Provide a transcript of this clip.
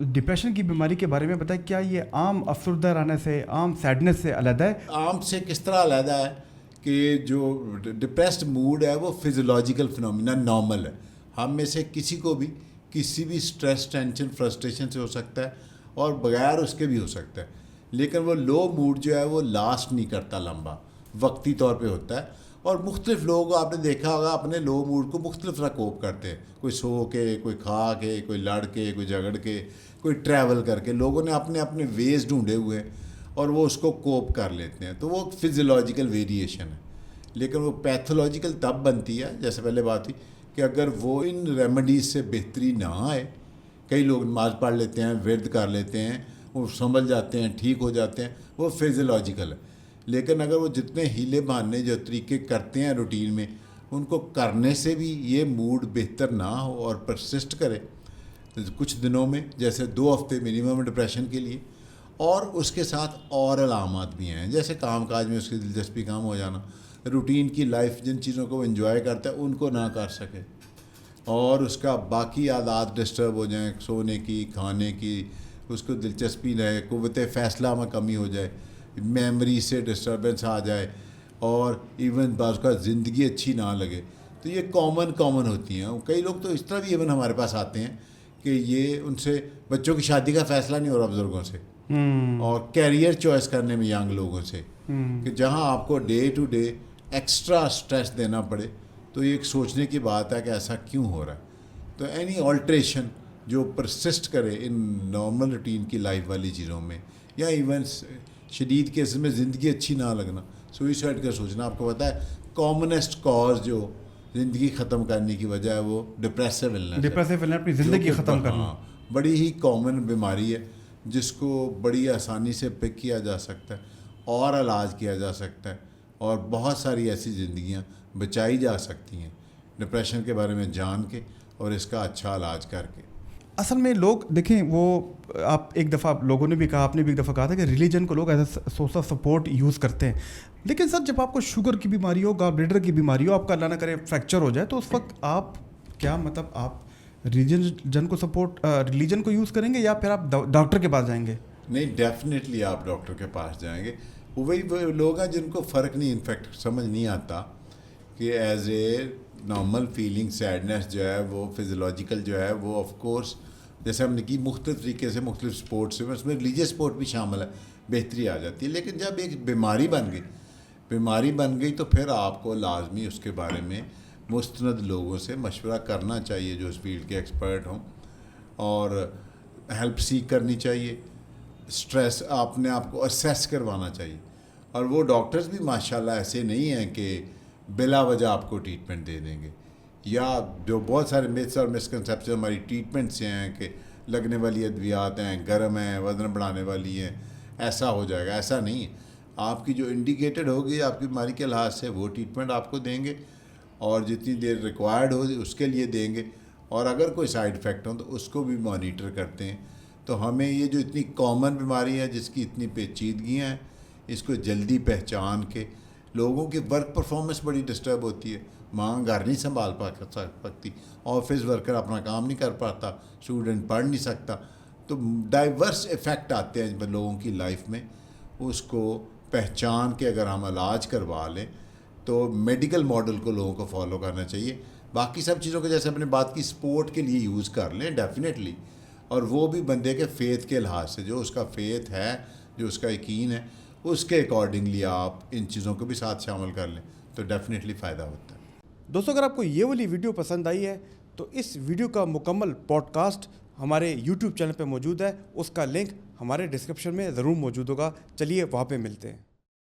Depression की बीमारी के बारे में बताएं, क्या ये आम अफसरदा रहने से, आम सैडनेस से अलग है? आम से किस तरह अलग है कि जो डिप्रेस्ड मूड है वो फिजियोलॉजिकल फिनोमिना नॉर्मल है. हम में से किसी को भी किसी भी स्ट्रेस, टेंशन, फ्रस्ट्रेशन से हो सकता है और बगैर उसके भी हो सकता है. लेकिन वो लो मूड जो है वो लास्ट नहीं करता, लंबा वक्ती तौर पे होता है. और मुख्तलिफ लोगों को आपने देखा होगा अपने लो मूड को मुख्तलिफ तरह कोप करते हैं. कोई सो के, कोई खा के, कोई लड़ के, कोई झगड़ के, कोई ट्रैवल करके. लोगों ने अपने अपने वेज ढूंढे हुए हैं और वो उसको कोप कर लेते हैं. तो वो फिजियोलॉजिकल वेरिएशन है. लेकिन वो पैथोलॉजिकल तब बनती है, जैसे पहले बात थी, कि अगर वो इन रेमेडीज़ से बेहतरी ना आए. कई लोग नमाज पढ़ लेते हैं, विरद कर लेते हैं, वो संभल जाते हैं, ठीक हो जाते हैं, वो फिजियोलॉजिकल है. लेकिन अगर वो जितने हीले बहाने जो तरीके करते हैं रूटीन में, उनको करने से भी ये मूड बेहतर ना हो और परसिस्ट करे कुछ दिनों में, जैसे 2 हफ्ते मिनिमम डिप्रेशन के लिए, और उसके साथ और अलामात भी हैं, जैसे काम काज में उसकी दिलचस्पी कम हो जाना, रूटीन की लाइफ जिन चीज़ों को वो एंजॉय करता है उनको ना कर सके, और उसका बाकी आदत डिस्टर्ब हो जाएं, सोने की, खाने की, उसको दिलचस्पी रहे, क़ुव्वत फ़ैसला में कमी हो जाए, मेमोरी से डिस्टर्बेंस आ जाए, और इवन बाज़ का ज़िंदगी अच्छी ना लगे. तो ये कॉमन होती हैं. कई लोग तो इस तरह भी इवन हमारे पास आते हैं कि ये उनसे बच्चों की शादी का फ़ैसला नहीं हो रहा बुज़ुर्गों से, और कैरियर चॉइस करने में यंग लोगों से, कि जहाँ आपको day to day extra stress देना पड़े. तो ये एक सोचने की बात है कि ऐसा क्यों हो रहा है. तो एनी ऑल्ट्रेशन जो परसिस्ट करे इन नॉर्मल रूटीन की लाइफ वाली चीज़ों में, या इवन शदीद केसेस में ज़िंदगी अच्छी ना लगना, सुइसाइड का सोचना. आपको पता है कॉमनेस्ट कॉज जो ज़िंदगी ख़त्म करने की वजह है वो डिप्रेसिव इलनेस, अपनी ज़िंदगी ख़त्म करना. बड़ी ही कॉमन बीमारी है जिसको बड़ी आसानी से पिक किया जा सकता है और इलाज किया जा सकता है, और बहुत सारी ऐसी ज़िंदगियाँ बचाई जा सकती हैं डिप्रेशन के बारे में जान के और इसका अच्छा इलाज करके. असल में लोग देखें, वो आप एक दफ़ा लोगों ने भी कहा, आपने भी एक दफ़ा कहा था कि रिलीजन को लोग as a source of support use करते हैं. लेकिन सर, जब आपको शुगर की बीमारी हो, गॉल ब्लैडर की बीमारी हो, आपका अल्लाह ना करे फ्रैक्चर हो जाए, तो उस वक्त आप क्या, मतलब आप रिलीजन को यूज़ करेंगे या फिर आप डॉक्टर के पास जाएंगे? नहीं, डेफिनेटली आप डॉक्टर के पास जाएंगे. वही लोग हैं जिनको फ़र्क नहीं, इनफैक्ट समझ नहीं आता कि as a normal feeling sadness जो है वो फिजियोलॉजिकल जो है वो ऑफ कोर्स, जैसे हमने की मुख्तलिफ तरीके से मुख्तलिफ स्पोर्ट्स से, उसमें रिलीजियस स्पोर्ट भी शामिल है, बेहतरी आ जाती है. लेकिन जब एक बीमारी बन गई तो फिर आपको लाजमी उसके बारे में मुस्तनद लोगों से मशवरा करना चाहिए जो इस फील्ड के एक्सपर्ट हों, और हेल्प सीख करनी चाहिए. स्ट्रेस अपने आप को असेस करवाना चाहिए. और वो डॉक्टर्स भी माशाल्लाह ऐसे नहीं हैं कि बिला वजह आपको ट्रीटमेंट दे देंगे, या जो बहुत सारे मिथ्स और मिसकंसेप्शन हमारी ट्रीटमेंट से हैं कि लगने वाली अद्वियात हैं, गर्म हैं, वज़न बढ़ाने वाली हैं, ऐसा हो जाएगा. ऐसा नहीं है. आपकी जो इंडिकेटेड होगी आपकी बीमारी के लिहाज से वो ट्रीटमेंट आपको देंगे, और जितनी देर रिक्वायर्ड हो उसके लिए देंगे, और अगर कोई साइड इफ़ेक्ट हो तो उसको भी मॉनिटर करते हैं. तो हमें ये जो इतनी कॉमन बीमारी है जिसकी इतनी पेचीदगियाँ हैं, इसको जल्दी पहचान के, लोगों की वर्क परफॉर्मेंस बड़ी डिस्टर्ब होती है, माँ घर नहीं संभाल सकती, ऑफिस वर्कर अपना काम नहीं कर पाता, स्टूडेंट पढ़ नहीं सकता. तो डाइवर्स इफ़ेक्ट आते हैं लोगों की लाइफ में. उसको पहचान के अगर हम इलाज करवा लें तो मेडिकल मॉडल को लोगों को फॉलो करना चाहिए. बाकी सब चीज़ों को जैसे अपने बात की स्पोर्ट के लिए यूज़ कर लें डेफिनेटली, और वो भी बंदे के फ़ेथ के लिहाज से, जो उसका फ़ेथ है, जो उसका यकीन है, उसके अकॉर्डिंगली आप इन चीज़ों को भी साथ शामिल कर लें तो डेफिनेटली फ़ायदा होता है. दोस्तों, अगर आपको ये वाली वीडियो पसंद आई है तो इस वीडियो का मुकम्मल पॉडकास्ट हमारे YouTube चैनल पे मौजूद है. उसका लिंक हमारे डिस्क्रिप्शन में ज़रूर मौजूद होगा. चलिए वहाँ पे मिलते हैं.